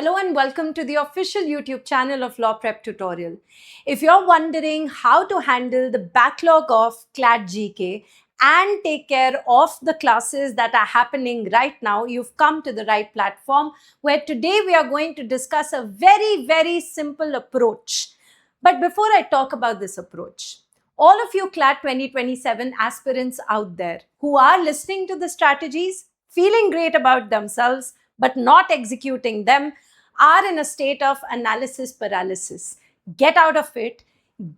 Hello and welcome to the official YouTube channel of Law Prep Tutorial. If you're wondering how to handle the backlog of CLAT GK and take care of the classes that are happening right now, you've come to the right platform, where today we are going to discuss a very simple approach. But before I talk about this approach, all of you CLAT 2027 aspirants out there who are listening to the strategies, feeling great about themselves, but not executing them, are in a state of analysis paralysis. Get out of it.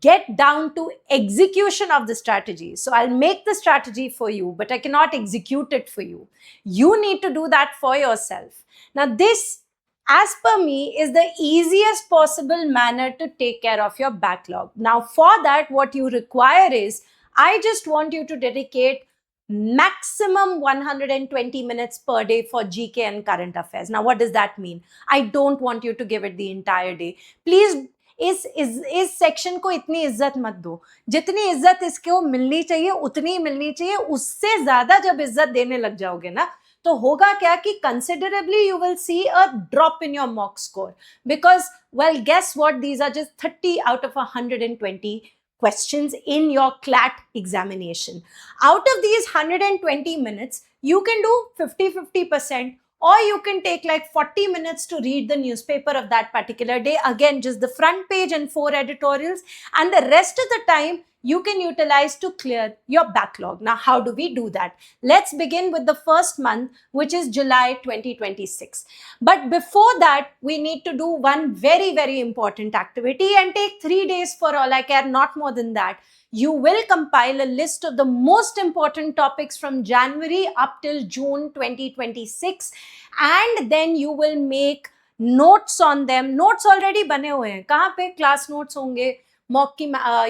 Get down to execution of the strategy. So I'll make the strategy for you, but I cannot execute it for you. You need to do that for yourself. Now, this, as per me, is the easiest possible manner to take care of your backlog. Now, for that, what you require is, I just want you to dedicate maximum 120 minutes per day for GK and current affairs. Now, what does that mean? I don't want you to give it the entire day. Please, इस section को इतनी इज्जत मत दो. जितनी इज्जत इसको मिलनी चाहिए उतनी मिलनी चाहिए. उससे ज्यादा जब इज्जत देने लग जाओगे ना, तो होगा क्या कि considerably you will see a drop in your mock score. Because, well, guess what? These are just 30 out of 120 questions in your CLAT examination. Out of these 120 minutes, you can do 50-50%, or you can take like 40 minutes to read the newspaper of that particular day. Again, just the front page and 4 editorials, and the rest of the time you can utilize to clear your backlog. Now, how do we do that? Let's begin with the first month, which is July 2026. But before that, we need to do one very important activity and take 3 days for all I care, not more than that. You will compile a list of the most important topics from January up till June 2026, and then you will make notes on them. Notes already बने हुए हैं. कहाँ पे? Class notes होंगे, mock की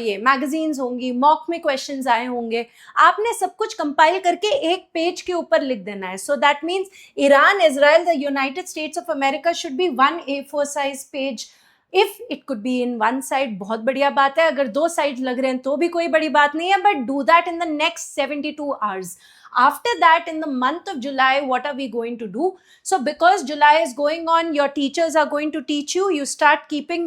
ये magazines होंगी, mock में क्वेश्चंस आए होंगे. आपने सब कुछ कंपाइल करके एक पेज के ऊपर लिख देना है. So that means Iran, Israel, the United states of America should be 1 A4 size page. If it could be in one side, बहुत बढ़िया बात है. अगर 2 sides लग रहे हैं तो भी कोई बड़ी बात नहीं है. But do that in the next 72 hours. After that, in the month of July, what are we going to do? So because July is going on, your teachers are going to teach you. You start keeping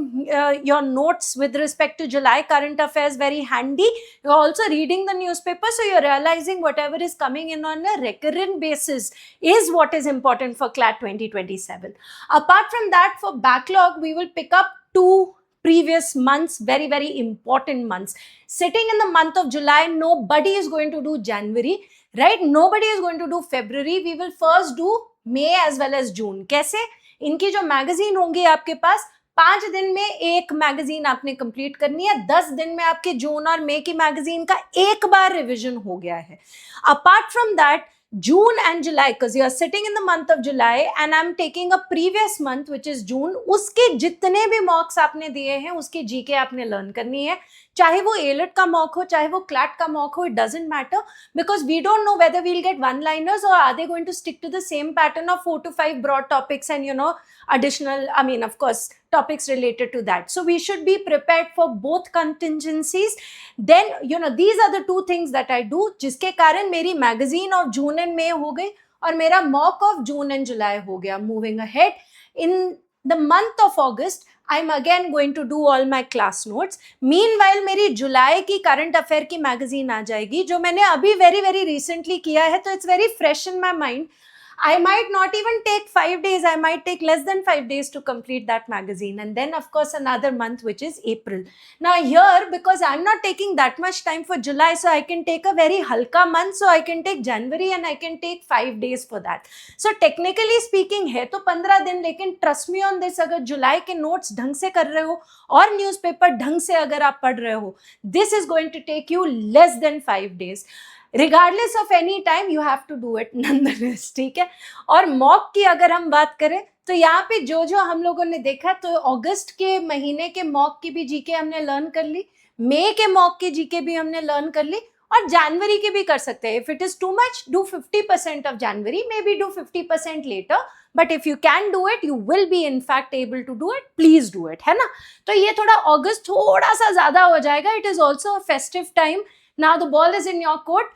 your notes with respect to July current affairs very handy. You're also reading the newspaper, so you're realizing whatever is coming in on a recurrent basis is what is important for CLAT 2027. Apart from that, for backlog, we will pick up 2 previous months, very important months. Sitting in the month of July, nobody is going to do January, right? Nobody is going to do February. We will first do May as well as June. कैसे? इनकी जो magazine होंगी आपके पास, 5 दिन में एक magazine आपने complete करनी है. 10 दिन में आपके जून और मई की मैगजीन का एक बार रिविजन हो गया है. Apart from that, June and July, because you are sitting in the month of July and I'm taking a previous month which is June, उसके जितने भी मॉक्स आपने दिए हैं उसकी जीके आपने लर्न करनी है. चाहे वो एलेट का मॉक हो, चाहे वो क्लैट का मॉक हो, it doesn't matter, because we don't know whether we'll get one-liners or are they going to stick to the same pattern of 4 to 5 broad topics and additional, of course, topics related to that. So we should be prepared for both contingencies. Then, these are the 2 things that I do, जिसके कारण मेरी magazine of June and मई हो गई और मेरा mock of June and जुलाई हो गया. Moving ahead, in the month of August, I'm again going to do all my class notes. Meanwhile, मेरी जुलाई की करंट अफेयर की मैगजीन आ जाएगी, जो मैंने अभी very recently किया है, तो it's very fresh in my mind. I might not even take 5 days. I might take less than 5 days to complete that magazine. And then, of course, another month, which is April. Now here, because I'm not taking that much time for July, so I can take a very halka month. So I can take January and I can take 5 days for that. So technically speaking, है तो 15 दिन, लेकिन trust me on this, अगर जुलाई के notes ढंग से कर रहे हो और newspaper ढंग से अगर आप पढ़ रहे हो, this is going to take you less than 5 days. Regardless of any time, you have to do it nonetheless. ठीक है. और मॉक की अगर हम बात करें तो यहाँ पे जो हम लोगों ने देखा, तो अगस्त के महीने के मॉक की भी जीके हमने लर्न कर ली, मई के मॉक की जीके भी हमने लर्न कर ली, और जनवरी की भी कर सकते हैं. If it is too much, do 50% of January, maybe do 50% later. But if you can do it, you will be in fact able to do it. Please do it, है ना. तो ये थोड़ा अगस्त थोड़ा सा ज्यादा हो जाएगा. It is also a festive time. Now the ball is in your court.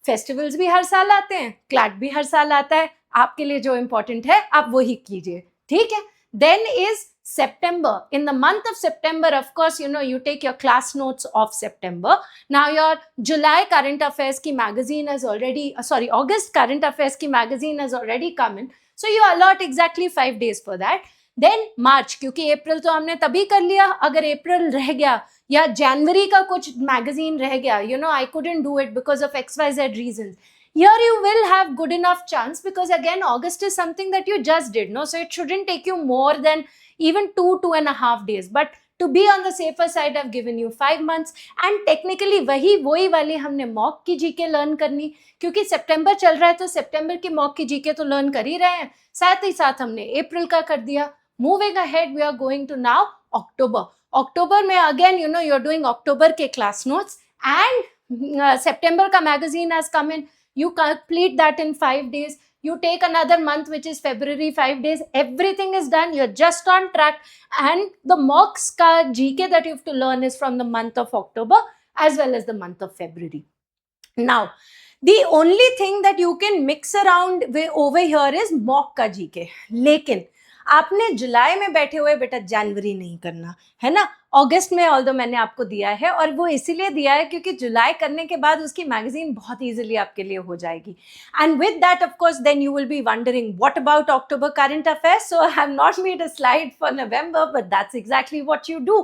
Festivals भी हर साल आते हैं, क्लैट भी हर साल आता है. आपके लिए जो इंपॉर्टेंट है आप वही कीजिए. ठीक है. Then is September. In the month of September, of course, you take your class notes of September. Now your July current affairs ki magazine has already, August current affairs ki magazine has already come in. So you allot exactly 5 days for that. Then March, क्योंकि अप्रैल तो हमने तभी कर लिया, अगर अप्रैल रह गया या जनवरी का कुछ मैगजीन रह गया, I couldn't do it because of XYZ reasons, here you will have good enough chance, because again August is something that you just did, no, so it shouldn't take you more than even 2.5 days, but to be on the safer side I've given you 5 months. And technically वही वाली हमने mock की GK learn करनी, क्योंकि सितंबर चल रहा है तो सितंबर की मॉक की जीके तो लर्न कर ही रहे हैं, साथ ही साथ हमने अप्रैल का कर दिया. Moving ahead, we are going to now October. October में again, you're doing October के class notes, and September का magazine has come in. You complete that in 5 days. You take another month, which is February, 5 days. Everything is done. You're just on track. And the mocks ka GK that you have to learn is from the month of October as well as the month of February. Now, the only thing that you can mix around over here is mock का GK. लेकिन आपने जुलाई में बैठे हुए बेटा जनवरी नहीं करना है ना. अगस्त में ऑल्दो मैंने आपको दिया है, और वो इसीलिए दिया है क्योंकि जुलाई करने के बाद उसकी मैगजीन बहुत इजीली आपके लिए हो जाएगी. And with that of course then you will be wondering what about October current affairs. So I have not made a slide for November, but that's exactly what you do.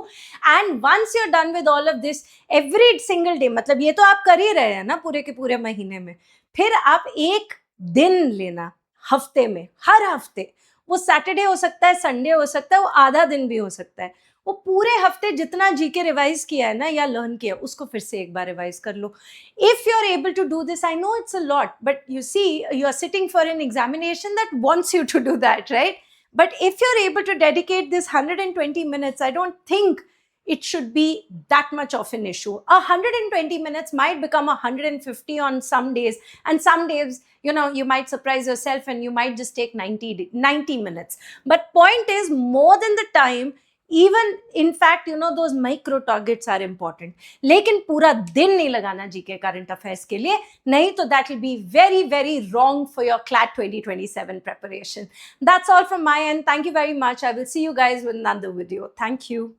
And once you are done with all of this, every single day, मतलब ये तो आप कर ही रहे हैं ना पूरे के पूरे महीने में, फिर आप एक दिन लेना हफ्ते में, हर हफ्ते. वो सैटरडे हो सकता है, संडे हो सकता है, वो आधा दिन भी हो सकता है. वो पूरे हफ्ते जितना जीके रिवाइज किया है ना या लर्न किया, उसको फिर से एक बार रिवाइज कर लो. If you are able to do this, I know it's a lot, but you see you are sitting for an examination that wants you to do that, right? But if you're able to dedicate this 120 minutes, I don't think it should be that much of an issue. 120 minutes might become 150 on some days, and some days, you might surprise yourself and you might just take 90 minutes. But point is, more than the time, even in fact, those micro targets are important. लेकिन पूरा दिन नहीं लगाना GK current affairs के लिए, नहीं तो that will be very, very wrong for your CLAT 2027 preparation. That's all from my end. Thank you very much. I will see you guys with another video. Thank you.